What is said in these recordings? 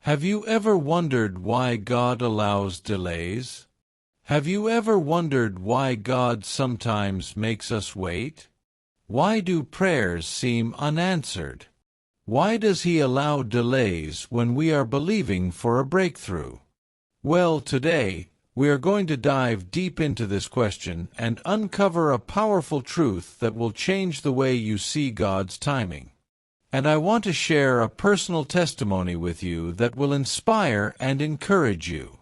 Have you ever wondered why God allows delays? Have you ever wondered why God sometimes makes us wait? Why do prayers seem unanswered? Why does He allow delays when we are believing for a breakthrough? Well, today, we are going to dive deep into this question and uncover a powerful truth that will change the way you see God's timing. And I want to share a personal testimony with you that will inspire and encourage you.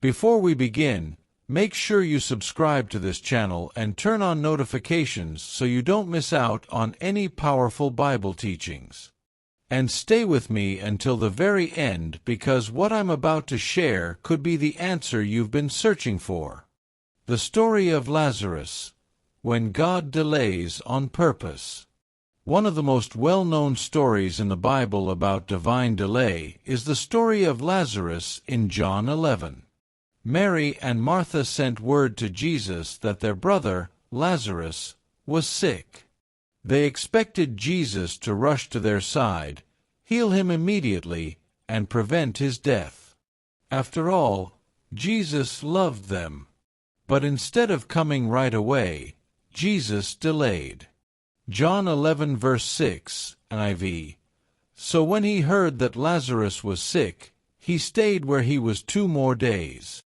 Before we begin, make sure you subscribe to this channel and turn on notifications so you don't miss out on any powerful Bible teachings. And stay with me until the very end, because what I'm about to share could be the answer you've been searching for. The story of Lazarus, when God delays on purpose. One of the most well-known stories in the Bible about divine delay is the story of Lazarus in John 11. Mary and Martha sent word to Jesus that their brother, Lazarus, was sick. They expected Jesus to rush to their side, heal him immediately, and prevent his death. After all, Jesus loved them. But instead of coming right away, Jesus delayed. John 11 verse 6, NIV. So when he heard that Lazarus was sick, he stayed where he was 2 more days.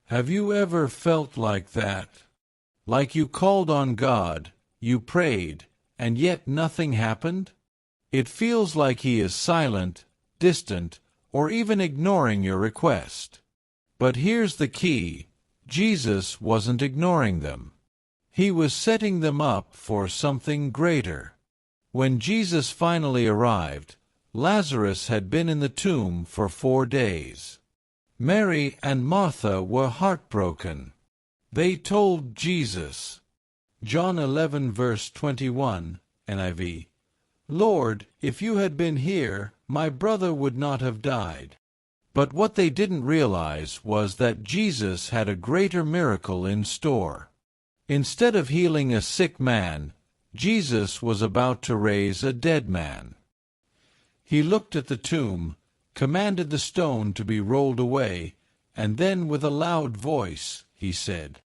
Have you ever felt like that? Like you called on God, you prayed, and yet nothing happened? It feels like He is silent, distant, or even ignoring your request. But here's the key: Jesus wasn't ignoring them. He was setting them up for something greater. When Jesus finally arrived, Lazarus had been in the tomb for 4 days. Mary and Martha were heartbroken. They told Jesus, John 11 verse 21, NIV, Lord, if you had been here, my brother would not have died. But what they didn't realize was that Jesus had a greater miracle in store. Instead of healing a sick man, Jesus was about to raise a dead man. He looked at the tomb, commanded the stone to be rolled away, and then with a loud voice, he said,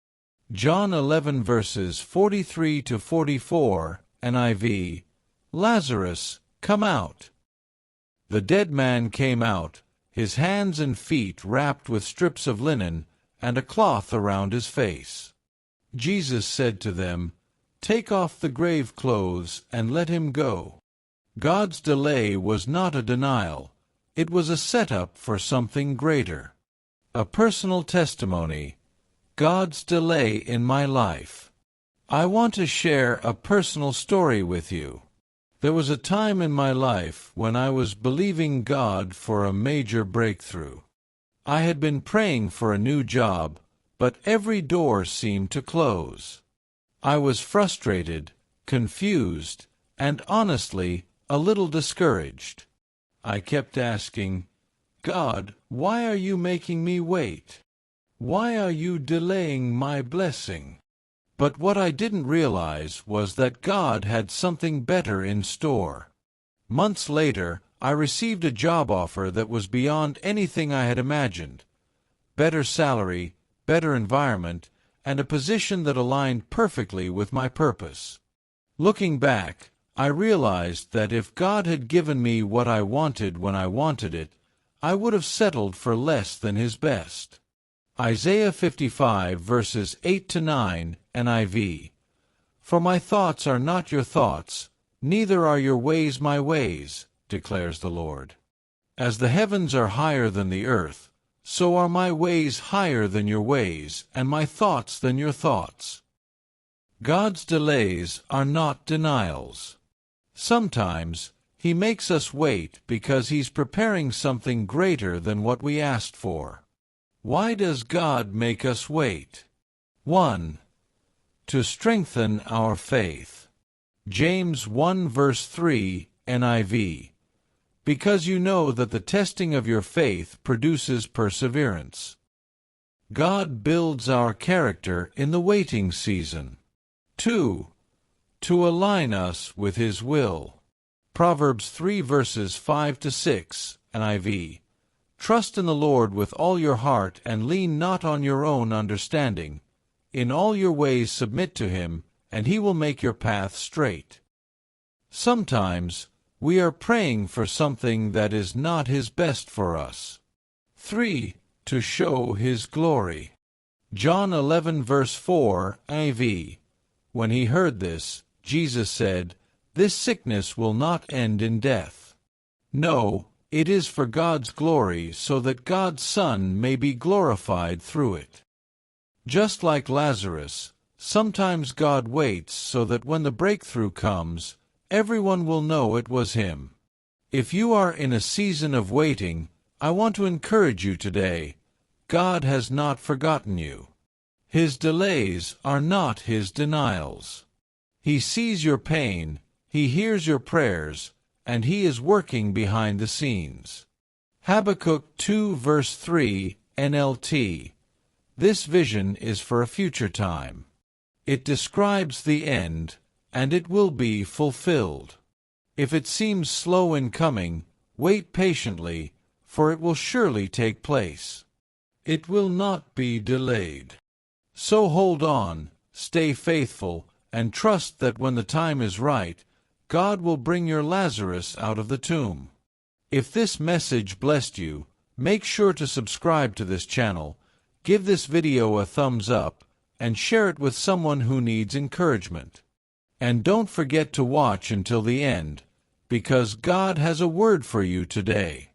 John 11 verses 43 to 44, NIV, Lazarus, come out. The dead man came out, his hands and feet wrapped with strips of linen, and a cloth around his face. Jesus said to them, Take off the grave clothes and let him go. God's delay was not a denial. It was a setup for something greater. A personal testimony: God's delay in my life. I want to share a personal story with you. There was a time in my life when I was believing God for a major breakthrough. I had been praying for a new job, but every door seemed to close. I was frustrated, confused, and honestly, a little discouraged. I kept asking, God, why are you making me wait? Why are you delaying my blessing? But what I didn't realize was that God had something better in store. Months later, I received a job offer that was beyond anything I had imagined. Better salary, better environment, and a position that aligned perfectly with my purpose. Looking back, I realized that if God had given me what I wanted when I wanted it, I would have settled for less than His best. Isaiah 55 verses 8 to 9, NIV. For my thoughts are not your thoughts, neither are your ways my ways, declares the Lord. As the heavens are higher than the earth, so are my ways higher than your ways, and my thoughts than your thoughts. God's delays are not denials. Sometimes He makes us wait because He's preparing something greater than what we asked for. Why does God make us wait? 1. To strengthen our faith. James 1 verse 3, NIV. Because you know that the testing of your faith produces perseverance. God builds our character in the waiting season. 2. To align us with His will. Proverbs 3 verses 5 to 6, NIV. Trust in the Lord with all your heart and lean not on your own understanding. In all your ways submit to Him, and He will make your path straight. Sometimes we are praying for something that is not His best for us. 3. To show His glory. John 11 verse 4 IV. When He heard this, Jesus said, "This sickness will not end in death. No, it is for God's glory, so that God's Son may be glorified through it." Just like Lazarus, sometimes God waits so that when the breakthrough comes, everyone will know it was Him. If you are in a season of waiting, I want to encourage you today. God has not forgotten you. His delays are not His denials. He sees your pain, He hears your prayers, and He is working behind the scenes. Habakkuk 2 verse 3 NLT. This vision is for a future time. It describes the end, and it will be fulfilled. If it seems slow in coming, wait patiently, for it will surely take place. It will not be delayed. So hold on, stay faithful, and trust that when the time is right, God will bring your Lazarus out of the tomb. If this message blessed you, make sure to subscribe to this channel, give this video a thumbs up, and share it with someone who needs encouragement. And don't forget to watch until the end, because God has a word for you today.